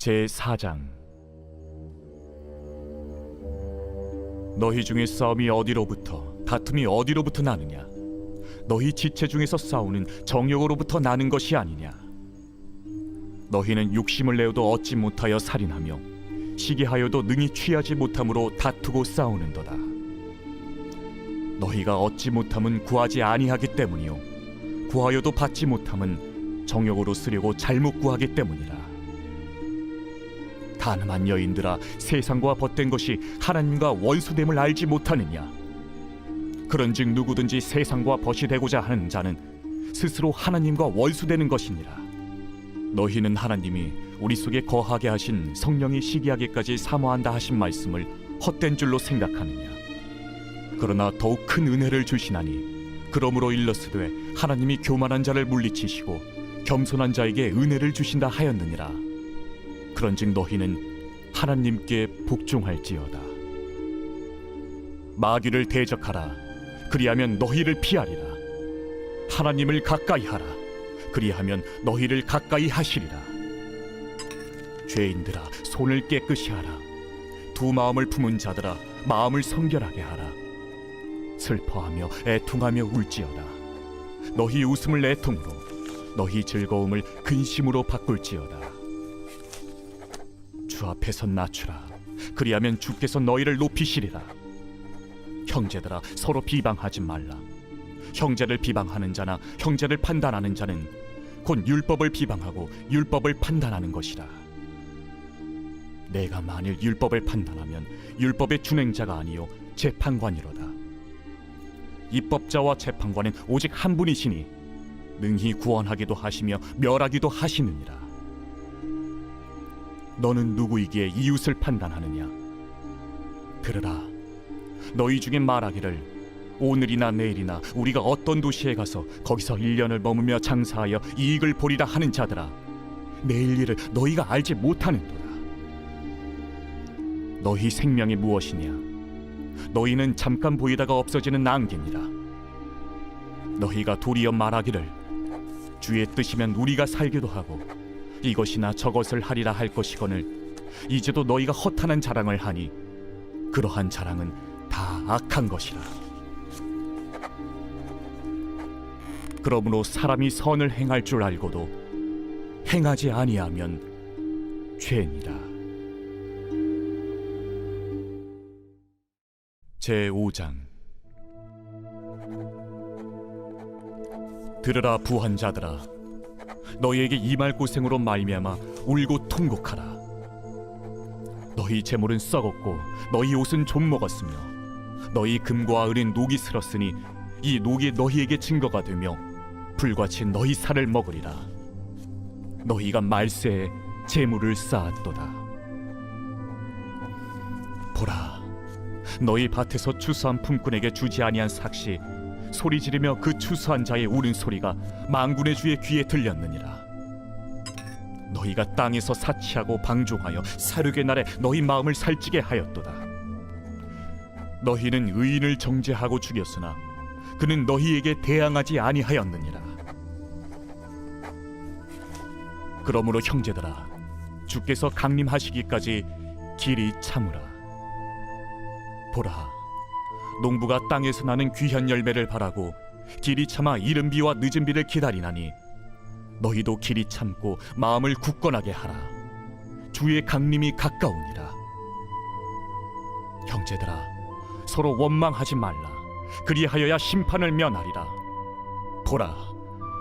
제4장. 너희 중에 싸움이 어디로부터, 다툼이 어디로부터 나느냐? 너희 지체 중에서 싸우는 정욕으로부터 나는 것이 아니냐? 너희는 욕심을 내어도 얻지 못하여 살인하며 시기하여도 능히 취하지 못함으로 다투고 싸우는도다. 너희가 얻지 못함은 구하지 아니하기 때문이요 구하여도 받지 못함은 정욕으로 쓰려고 잘못 구하기 때문이라. 가늠한 여인들아, 세상과 벗된 것이 하나님과 원수됨을 알지 못하느냐? 그런즉 누구든지 세상과 벗이 되고자 하는 자는 스스로 하나님과 원수되는 것이니라. 너희는 하나님이 우리 속에 거하게 하신 성령이 시기하기까지 사모한다 하신 말씀을 헛된 줄로 생각하느냐? 그러나 더욱 큰 은혜를 주시나니 그러므로 일렀으되 하나님이 교만한 자를 물리치시고 겸손한 자에게 은혜를 주신다 하였느니라. 그런즉 너희는 하나님께 복종할지어다. 마귀를 대적하라. 그리하면 너희를 피하리라. 하나님을 가까이 하라. 그리하면 너희를 가까이 하시리라. 죄인들아, 손을 깨끗이 하라. 두 마음을 품은 자들아, 마음을 성결하게 하라. 슬퍼하며 애통하며 울지어다. 너희 웃음을 애통으로, 너희 즐거움을 근심으로 바꿀지어다. 주 앞에서 낮추라. 그리하면 주께서 너희를 높이시리라. 형제들아, 서로 비방하지 말라. 형제를 비방하는 자나 형제를 판단하는 자는 곧 율법을 비방하고 율법을 판단하는 것이라. 내가 만일 율법을 판단하면 율법의 준행자가 아니요 재판관이로다. 입법자와 재판관은 오직 한 분이시니 능히 구원하기도 하시며 멸하기도 하시느니라. 너는 누구이기에 이웃을 판단하느냐? 들으라. 너희 중에 말하기를 오늘이나 내일이나 우리가 어떤 도시에 가서 거기서 1년을 머무며 장사하여 이익을 보리라 하는 자들아, 내일 일을 너희가 알지 못하는도다. 너희 생명이 무엇이냐? 너희는 잠깐 보이다가 없어지는 안개니라. 너희가 도리어 말하기를 주의 뜻이면 우리가 살기도 하고 이것이나 저것을 하리라 할 것이거늘 이제도 너희가 허탄한 자랑을 하니 그러한 자랑은 다 악한 것이라. 그러므로 사람이 선을 행할 줄 알고도 행하지 아니하면 죄니라. 제5장. 들으라 부한 자들아, 너희에게 임할 고생으로 말미암아 울고 통곡하라. 너희 재물은 썩었고 너희 옷은 좀 먹었으며 너희 금과 은은 녹이 슬었으니 이 녹이 너희에게 증거가 되며 불같이 너희 살을 먹으리라. 너희가 말세에 재물을 쌓았도다. 보라, 너희 밭에서 추수한 품꾼에게 주지 아니한 삭시 소리 지르며 그 추수한 자의 우는 소리가 만군의 주의 귀에 들렸느니라. 너희가 땅에서 사치하고 방종하여 사륙의 날에 너희 마음을 살찌게 하였도다. 너희는 의인을 정죄하고 죽였으나 그는 너희에게 대항하지 아니하였느니라. 그러므로 형제들아, 주께서 강림하시기까지 길이 참으라. 보라, 농부가 땅에서 나는 귀한 열매를 바라고 길이 참아 이른 비와 늦은 비를 기다리나니 너희도 길이 참고 마음을 굳건하게 하라. 주의 강림이 가까우니라. 형제들아, 서로 원망하지 말라. 그리하여야 심판을 면하리라. 보라,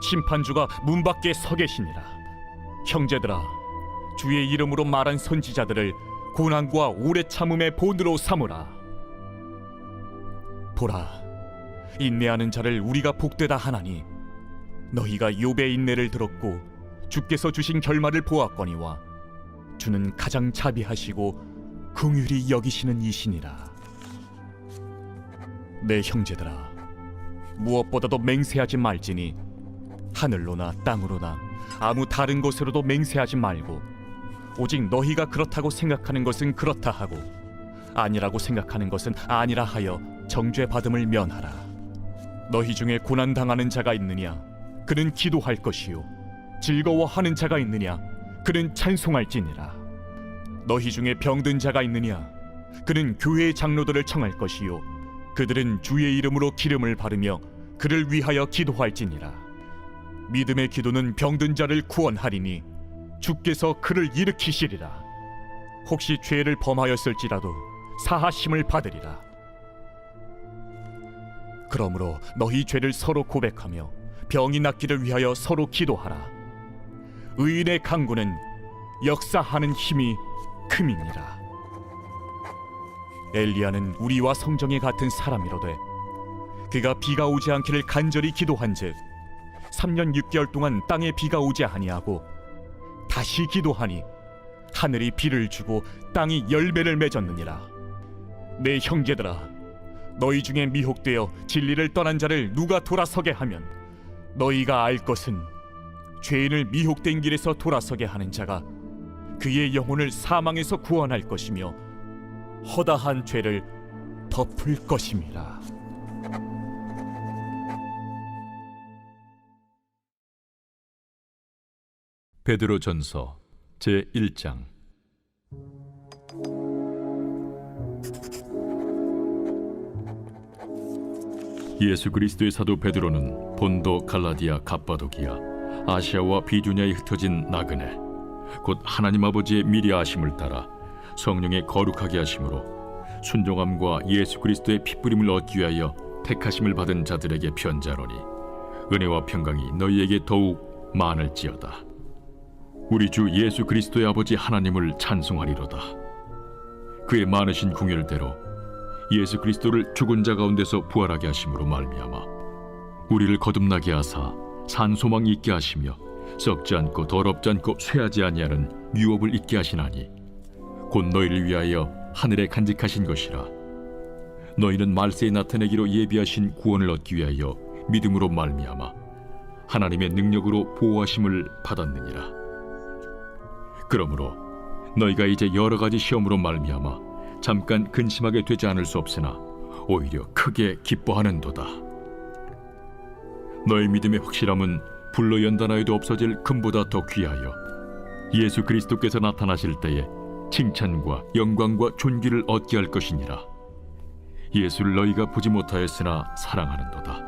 심판주가 문 밖에 서 계시니라. 형제들아, 주의 이름으로 말한 선지자들을 고난과 오래 참음의 본으로 삼으라. 보라, 인내하는 자를 우리가 복되다 하나니 너희가 욥의 인내를 들었고 주께서 주신 결말을 보았거니와 주는 가장 자비하시고 긍휼히 여기시는 이시니라. 내 형제들아, 무엇보다도 맹세하지 말지니 하늘로나 땅으로나 아무 다른 곳으로도 맹세하지 말고 오직 너희가 그렇다고 생각하는 것은 그렇다 하고 아니라고 생각하는 것은 아니라 하여 정죄받음을 면하라. 너희 중에 고난당하는 자가 있느냐? 그는 기도할 것이요 즐거워하는 자가 있느냐? 그는 찬송할지니라. 너희 중에 병든 자가 있느냐? 그는 교회의 장로들을 청할 것이요 그들은 주의 이름으로 기름을 바르며 그를 위하여 기도할지니라. 믿음의 기도는 병든 자를 구원하리니 주께서 그를 일으키시리라. 혹시 죄를 범하였을지라도 사하심을 받으리라. 그러므로 너희 죄를 서로 고백하며 병이 낫기를 위하여 서로 기도하라. 의인의 강구는 역사하는 힘이 큼이니라. 엘리야는 우리와 성정이 같은 사람이로되 그가 비가 오지 않기를 간절히 기도한즉 3년 6개월 동안 땅에 비가 오지 아니하고 다시 기도하니 하늘이 비를 주고 땅이 열매를 맺었느니라. 내 형제들아, 너희 중에 미혹되어 진리를 떠난 자를 누가 돌아서게 하면 너희가 알 것은 죄인을 미혹된 길에서 돌아서게 하는 자가 그의 영혼을 사망에서 구원할 것이며 허다한 죄를 덮을 것임이라. 베드로전서 제1장. 예수 그리스도의 사도 베드로는 본도, 갈라디아, 갑바도기아, 아시아와 비두냐에 흩어진 나그네, 곧 하나님 아버지의 미리 아심을 따라 성령의 거룩하게 하심으로 순종함과 예수 그리스도의 핏부림을 얻기 위하여 택하심을 받은 자들에게 편지하노니 은혜와 평강이 너희에게 더욱 많을지어다. 우리 주 예수 그리스도의 아버지 하나님을 찬송하리로다. 그의 많으신 궁율대로 예수 그리스도를 죽은 자 가운데서 부활하게 하심으로 말미암아 우리를 거듭나게 하사 산 소망이 있게 하시며 썩지 않고 더럽지 않고 쇠하지 아니하는 유업을 있게 하시나니 곧 너희를 위하여 하늘에 간직하신 것이라. 너희는 말세에 나타내기로 예비하신 구원을 얻기 위하여 믿음으로 말미암아 하나님의 능력으로 보호하심을 받았느니라. 그러므로 너희가 이제 여러 가지 시험으로 말미암아 잠깐 근심하게 되지 않을 수 없으나 오히려 크게 기뻐하는도다. 너희 믿음의 확실함은 불로 연단하여도 없어질 금보다 더 귀하여 예수 그리스도께서 나타나실 때에 칭찬과 영광과 존귀를 얻게 할 것이니라. 예수를 너희가 보지 못하였으나 사랑하는도다.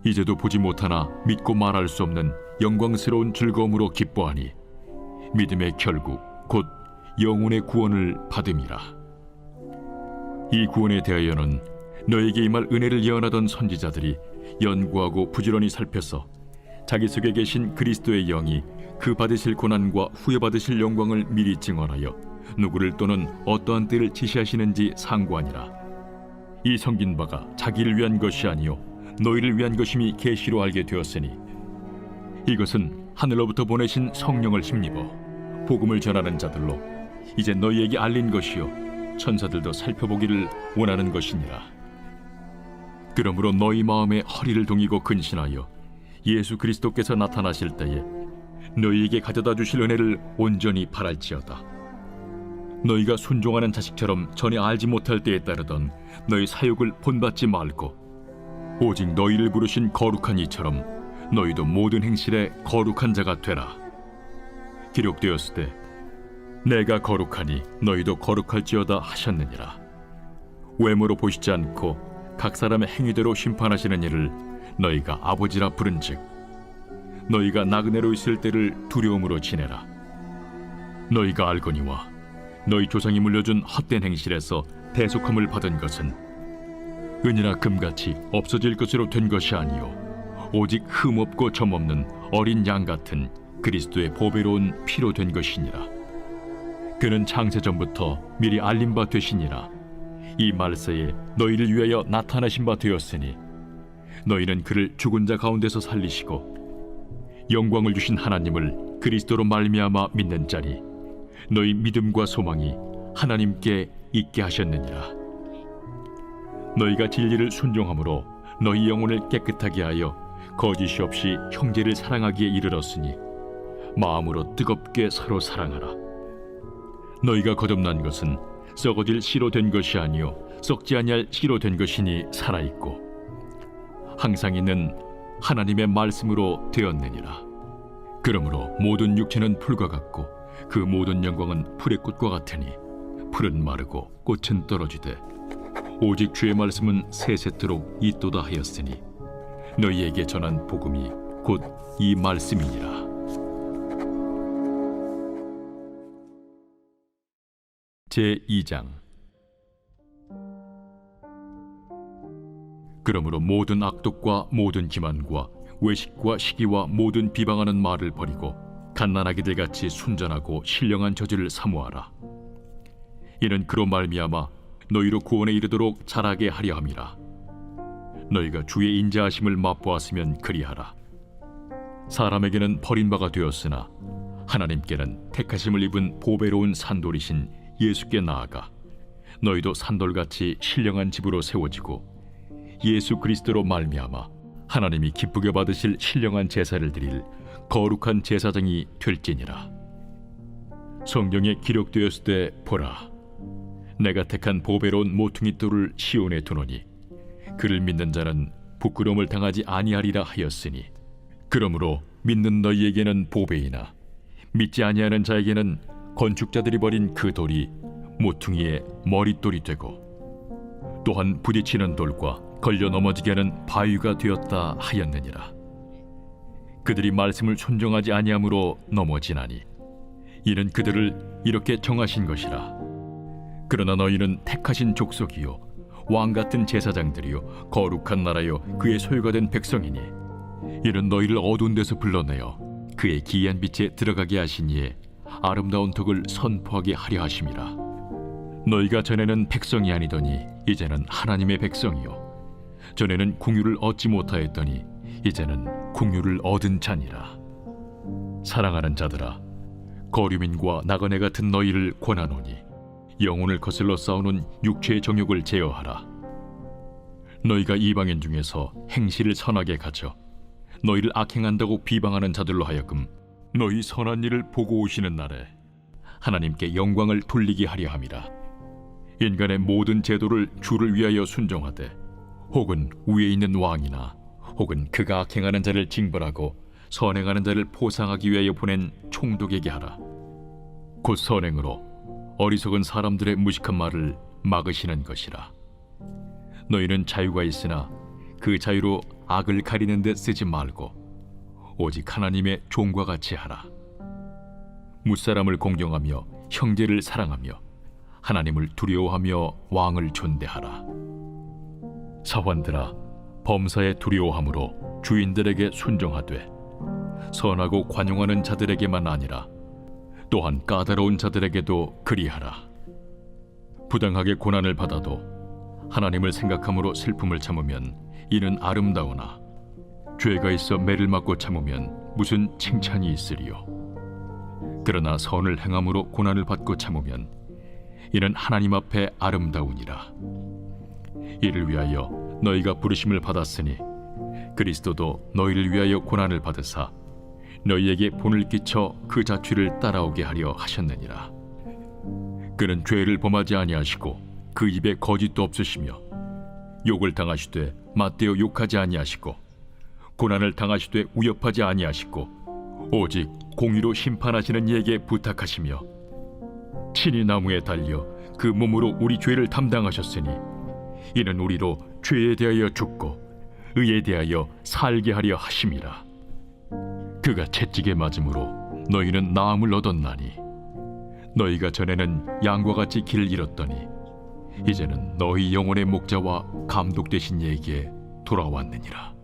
이제도 보지 못하나 믿고 말할 수 없는 영광스러운 즐거움으로 기뻐하니 믿음의 결국 곧 영혼의 구원을 받음이라. 이 구원에 대하여는 너에게 임할 은혜를 예언하던 선지자들이 연구하고 부지런히 살펴서 자기 속에 계신 그리스도의 영이 그 받으실 고난과 후에 받으실 영광을 미리 증언하여 누구를 또는 어떠한 때를 지시하시는지 상고하니라. 이 성긴 바가 자기를 위한 것이 아니요 너희를 위한 것임이 계시로 알게 되었으니 이것은 하늘로부터 보내신 성령을 힘입어 복음을 전하는 자들로 이제 너희에게 알린 것이요 천사들도 살펴보기를 원하는 것이니라. 그러므로 너희 마음에 허리를 동이고 근신하여 예수 그리스도께서 나타나실 때에 너희에게 가져다 주실 은혜를 온전히 바랄지어다. 너희가 순종하는 자식처럼 전에 알지 못할 때에 따르던 너희 사욕을 본받지 말고 오직 너희를 부르신 거룩한 이처럼 너희도 모든 행실에 거룩한 자가 되라. 기록되었을 때 내가 거룩하니 너희도 거룩할지어다 하셨느니라. 외모로 보시지 않고 각 사람의 행위대로 심판하시는 이를 너희가 아버지라 부른즉 너희가 나그네로 있을 때를 두려움으로 지내라. 너희가 알거니와 너희 조상이 물려준 헛된 행실에서 대속함을 받은 것은 은이나 금같이 없어질 것으로 된 것이 아니요 오직 흠없고 점없는 어린 양 같은 그리스도의 보배로운 피로 된 것이니라. 그는 창세전부터 미리 알린 바 되시니라. 이 말세에 너희를 위하여 나타나신 바 되었으니 너희는 그를 죽은 자 가운데서 살리시고 영광을 주신 하나님을 그리스도로 말미암아 믿는 자니 너희 믿음과 소망이 하나님께 있게 하셨느니라. 너희가 진리를 순종함으로 너희 영혼을 깨끗하게 하여 거짓이 없이 형제를 사랑하기에 이르렀으니 마음으로 뜨겁게 서로 사랑하라. 너희가 거듭난 것은 썩어질 씨로 된 것이 아니요 썩지 아니할 씨로 된 것이니 살아있고 항상 있는 하나님의 말씀으로 되었느니라. 그러므로 모든 육체는 풀과 같고 그 모든 영광은 풀의 꽃과 같으니 풀은 마르고 꽃은 떨어지되 오직 주의 말씀은 세세토록 있도다 하였으니 너희에게 전한 복음이 곧 이 말씀이니라. 제2장. 그러므로 모든 악독과 모든 기만과 외식과 시기와 모든 비방하는 말을 버리고 갓난아기들 같이 순전하고 신령한 저지를 사모하라. 이는 그로 말미암아 너희로 구원에 이르도록 자라게 하려 함이라. 너희가 주의 인자하심을 맛보았으면 그리하라. 사람에게는 버림바가 되었으나 하나님께는 택하심을 입은 보배로운 산돌이신 예수께 나아가 너희도 산돌같이 신령한 집으로 세워지고 예수 그리스도로 말미암아 하나님이 기쁘게 받으실 신령한 제사를 드릴 거룩한 제사장이 될지니라. 성경에 기록되었을 때 보라, 내가 택한 보배로운 모퉁이 돌을 시온에 두노니 그를 믿는 자는 부끄러움을 당하지 아니하리라 하였으니, 그러므로 믿는 너희에게는 보배이나 믿지 아니하는 자에게는 건축자들이 버린 그 돌이 모퉁이의 머릿돌이 되고 또한 부딪히는 돌과 걸려 넘어지게 하는 바위가 되었다 하였느니라. 그들이 말씀을 순종하지 아니함으로 넘어지나니 이는 그들을 이렇게 정하신 것이라. 그러나 너희는 택하신 족속이요 왕같은 제사장들이요 거룩한 나라요 그의 소유가 된 백성이니 이는 너희를 어두운 데서 불러내어 그의 기이한 빛에 들어가게 하시니에 아름다운 덕을 선포하게 하려 하심이라. 너희가 전에는 백성이 아니더니 이제는 하나님의 백성이요 전에는 궁유를 얻지 못하였더니 이제는 궁유를 얻은 자니라. 사랑하는 자들아, 거류민과 나그네 같은 너희를 권하노니 영혼을 거슬러 싸우는 육체의 정욕을 제어하라. 너희가 이방인 중에서 행실을 선하게 가져 너희를 악행한다고 비방하는 자들로 하여금 너희 선한 일을 보고 오시는 날에 하나님께 영광을 돌리게 하려 함이라. 인간의 모든 제도를 주를 위하여 순종하되 혹은 위에 있는 왕이나 혹은 그가 악행하는 자를 징벌하고 선행하는 자를 포상하기 위하여 보낸 총독에게 하라. 곧 선행으로 어리석은 사람들의 무식한 말을 막으시는 것이라. 너희는 자유가 있으나 그 자유로 악을 가리는 데 쓰지 말고 오직 하나님의 종과 같이 하라. 무사람을 공경하며 형제를 사랑하며 하나님을 두려워하며 왕을 존대하라. 사환들아, 범사에 두려워함으로 주인들에게 순종하되 선하고 관용하는 자들에게만 아니라 또한 까다로운 자들에게도 그리하라. 부당하게 고난을 받아도 하나님을 생각함으로 슬픔을 참으면 이는 아름다우나 죄가 있어 매를 맞고 참으면 무슨 칭찬이 있으리요. 그러나 선을 행함으로 고난을 받고 참으면 이는 하나님 앞에 아름다우니라. 이를 위하여 너희가 부르심을 받았으니 그리스도도 너희를 위하여 고난을 받으사 너희에게 본을 끼쳐 그 자취를 따라오게 하려 하셨느니라. 그는 죄를 범하지 아니하시고 그 입에 거짓도 없으시며 욕을 당하시되 맞대어 욕하지 아니하시고 고난을 당하시되 위협하지 아니하시고 오직 공의로 심판하시는 이에게 부탁하시며 친히 나무에 달려 그 몸으로 우리 죄를 담당하셨으니 이는 우리로 죄에 대하여 죽고 의에 대하여 살게 하려 하심이라. 그가 채찍에 맞음으로 너희는 나음을 얻었나니 너희가 전에는 양과 같이 길을 잃었더니 이제는 너희 영혼의 목자와 감독 되신 이에게 돌아왔느니라.